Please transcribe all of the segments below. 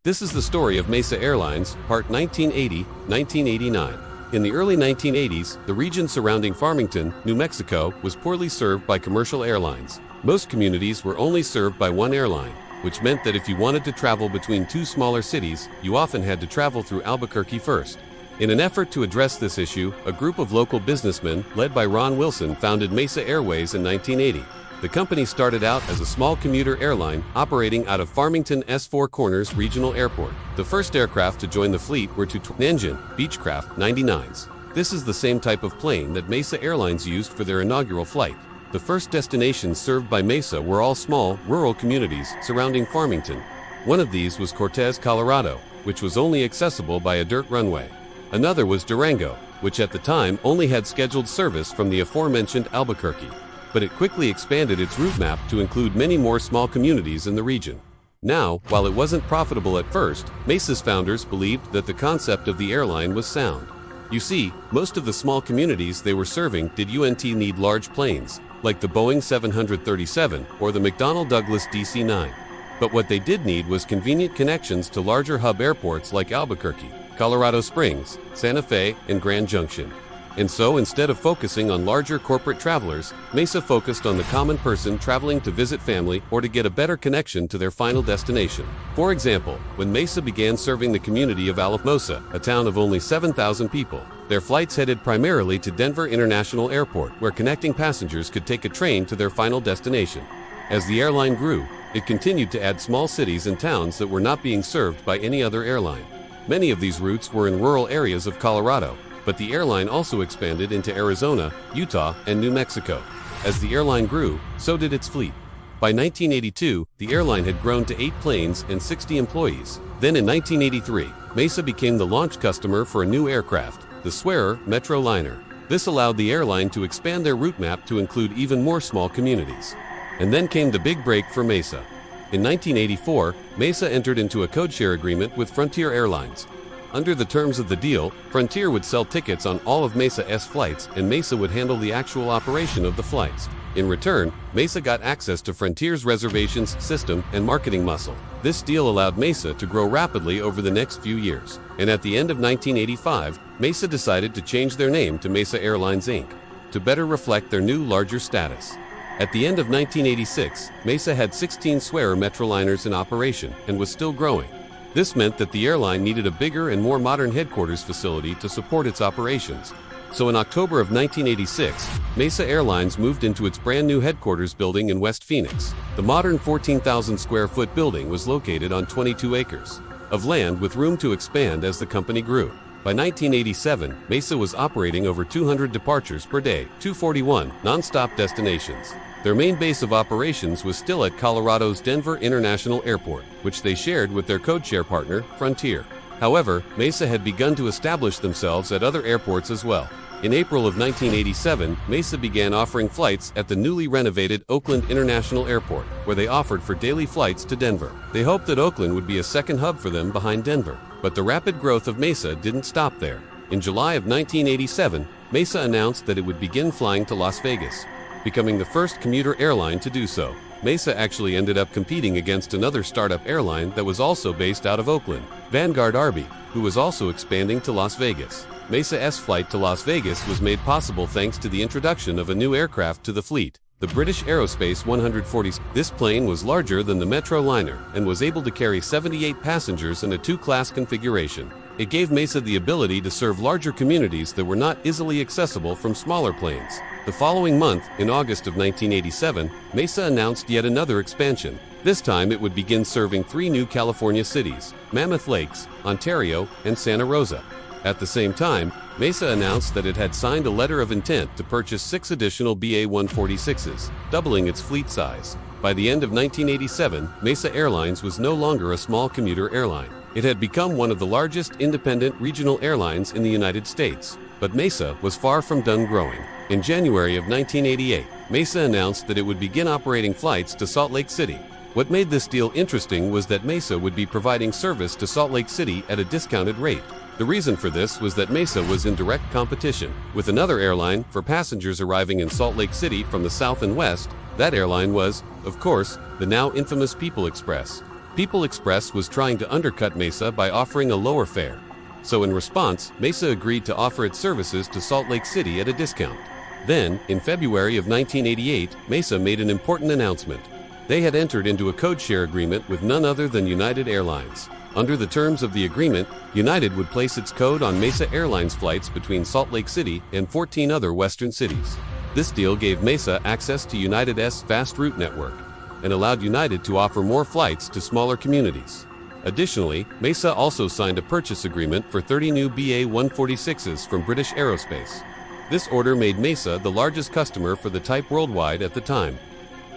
This is the story of Mesa Airlines, Part 1980-1989. In the early 1980s, the region surrounding Farmington, New Mexico, was poorly served by commercial airlines. Most communities were only served by one airline, which meant that if you wanted to travel between two smaller cities, you often had to travel through Albuquerque first. In an effort to address this issue, a group of local businessmen, led by Ron Wilson, founded Mesa Airways in 1980. The company started out as a small commuter airline operating out of Farmington's Four Corners Regional Airport. The first aircraft to join the fleet were two twin-engine Beechcraft 99s. This is the same type of plane that Mesa Airlines used for their inaugural flight. The first destinations served by Mesa were all small, rural communities surrounding Farmington. One of these was Cortez, Colorado, which was only accessible by a dirt runway. Another was Durango, which at the time only had scheduled service from the aforementioned Albuquerque. But it quickly expanded its route map to include many more small communities in the region. Now, while it wasn't profitable at first, Mesa's founders believed that the concept of the airline was sound. You see, most of the small communities they were serving didn't need large planes, like the Boeing 737 or the McDonnell Douglas DC-9. But what they did need was convenient connections to larger hub airports like Albuquerque, Colorado Springs, Santa Fe, and Grand Junction. And so, instead of focusing on larger corporate travelers, Mesa focused on the common person traveling to visit family or to get a better connection to their final destination. For example, when Mesa began serving the community of Alamosa, a town of only 7,000 people, their flights headed primarily to Denver International Airport, where connecting passengers could take a train to their final destination. As the airline grew, it continued to add small cities and towns that were not being served by any other airline. Many of these routes were in rural areas of Colorado, but the airline also expanded into Arizona, Utah, and New Mexico. As the airline grew, so did its fleet. By 1982, the airline had grown to 8 planes and 60 employees. Then in 1983, Mesa became the launch customer for a new aircraft, the Swearer Metro Liner. This allowed the airline to expand their route map to include even more small communities. And then came the big break for Mesa. In 1984, Mesa entered into a codeshare agreement with Frontier Airlines. Under the terms of the deal, Frontier would sell tickets on all of Mesa's flights and Mesa would handle the actual operation of the flights. In return, Mesa got access to Frontier's reservations system and marketing muscle. This deal allowed Mesa to grow rapidly over the next few years. And at the end of 1985, Mesa decided to change their name to Mesa Airlines Inc. to better reflect their new, larger status. At the end of 1986, Mesa had 16 Swearer Metroliners in operation and was still growing. This meant that the airline needed a bigger and more modern headquarters facility to support its operations. So in October of 1986, Mesa Airlines moved into its brand new headquarters building in West Phoenix. The modern 14,000 square foot building was located on 22 acres of land with room to expand as the company grew. By 1987, Mesa was operating over 200 departures per day, 241 non-stop destinations. Their main base of operations was still at Colorado's Denver International Airport, which they shared with their codeshare partner, Frontier. However, Mesa had begun to establish themselves at other airports as well. In April of 1987, Mesa began offering flights at the newly renovated Oakland International Airport, where they offered for daily flights to Denver. They hoped that Oakland would be a second hub for them behind Denver. But the rapid growth of Mesa didn't stop there. In July of 1987, Mesa announced that it would begin flying to Las Vegas, becoming the first commuter airline to do so. Mesa actually ended up competing against another startup airline that was also based out of Oakland, Vanguard Arby, who was also expanding to Las Vegas. Mesa's flight to Las Vegas was made possible thanks to the introduction of a new aircraft to the fleet, the British Aerospace 140. This plane was larger than the Metro Liner and was able to carry 78 passengers in a 2-class configuration. It gave Mesa the ability to serve larger communities that were not easily accessible from smaller planes. The following month, in August of 1987, Mesa announced yet another expansion. This time it would begin serving 3 new California cities, Mammoth Lakes, Ontario, and Santa Rosa. At the same time, Mesa announced that it had signed a letter of intent to purchase 6 additional BA-146s, doubling its fleet size. By the end of 1987, Mesa Airlines was no longer a small commuter airline. It had become one of the largest independent regional airlines in the United States. But Mesa was far from done growing. In January of 1988, Mesa announced that it would begin operating flights to Salt Lake City. What made this deal interesting was that Mesa would be providing service to Salt Lake City at a discounted rate. The reason for this was that Mesa was in direct competition with another airline for passengers arriving in Salt Lake City from the south and west. That airline was, of course, the now infamous People Express. People Express was trying to undercut Mesa by offering a lower fare. So in response, Mesa agreed to offer its services to Salt Lake City at a discount. Then, in February of 1988, Mesa made an important announcement. They had entered into a codeshare agreement with none other than United Airlines. Under the terms of the agreement, United would place its code on Mesa Airlines flights between Salt Lake City and 14 other western cities. This deal gave Mesa access to United's fast route network and allowed United to offer more flights to smaller communities. Additionally, Mesa also signed a purchase agreement for 30 new BA-146s from British Aerospace. This order made Mesa the largest customer for the type worldwide at the time.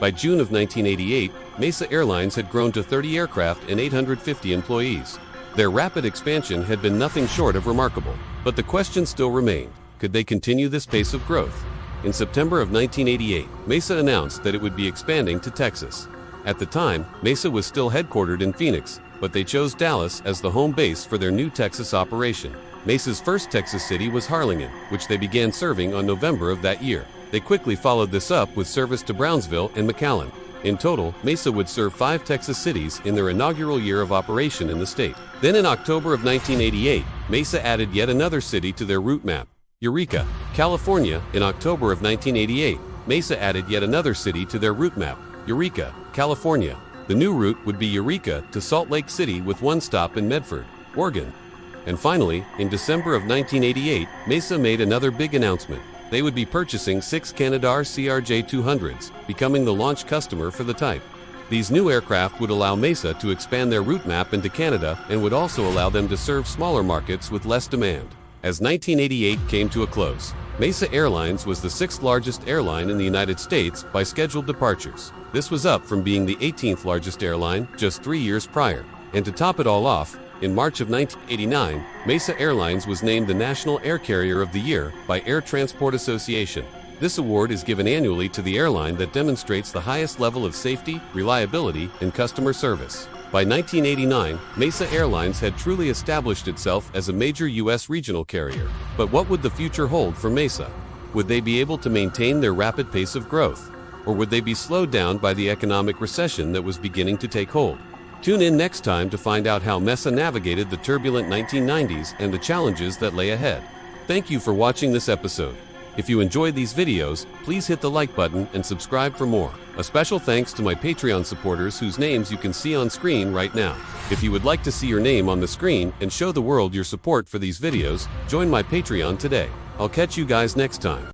By June of 1988, Mesa Airlines had grown to 30 aircraft and 850 employees. Their rapid expansion had been nothing short of remarkable. But the question still remained: could they continue this pace of growth? In September of 1988, Mesa announced that it would be expanding to Texas. At the time, Mesa was still headquartered in Phoenix, but they chose Dallas as the home base for their new Texas operation. Mesa's first Texas city was Harlingen, which they began serving on November of that year. They quickly followed this up with service to Brownsville and McAllen. In total, Mesa would serve 5 Texas cities in their inaugural year of operation in the state. Then in October of 1988, Mesa added yet another city to their route map: Eureka, California. In October of 1988, Mesa added yet another city to their route map: Eureka, California. The new route would be Eureka to Salt Lake City with one stop in Medford, Oregon. And finally, in December of 1988, Mesa made another big announcement. They would be purchasing 6 Canadair CRJ-200s, becoming the launch customer for the type. These new aircraft would allow Mesa to expand their route map into Canada and would also allow them to serve smaller markets with less demand. As 1988 came to a close, Mesa Airlines was the 6th largest airline in the United States by scheduled departures. This was up from being the 18th largest airline just 3 years prior. And to top it all off, in March of 1989, Mesa Airlines was named the National Air Carrier of the Year by Air Transport Association. This award is given annually to the airline that demonstrates the highest level of safety, reliability, and customer service. By 1989, Mesa Airlines had truly established itself as a major U.S. regional carrier. But what would the future hold for Mesa? Would they be able to maintain their rapid pace of growth? Or would they be slowed down by the economic recession that was beginning to take hold? Tune in next time to find out how Mesa navigated the turbulent 1990s and the challenges that lay ahead. Thank you for watching this episode. If you enjoyed these videos, please hit the like button and subscribe for more. A special thanks to my Patreon supporters whose names you can see on screen right now. If you would like to see your name on the screen and show the world your support for these videos, join my Patreon today. I'll catch you guys next time.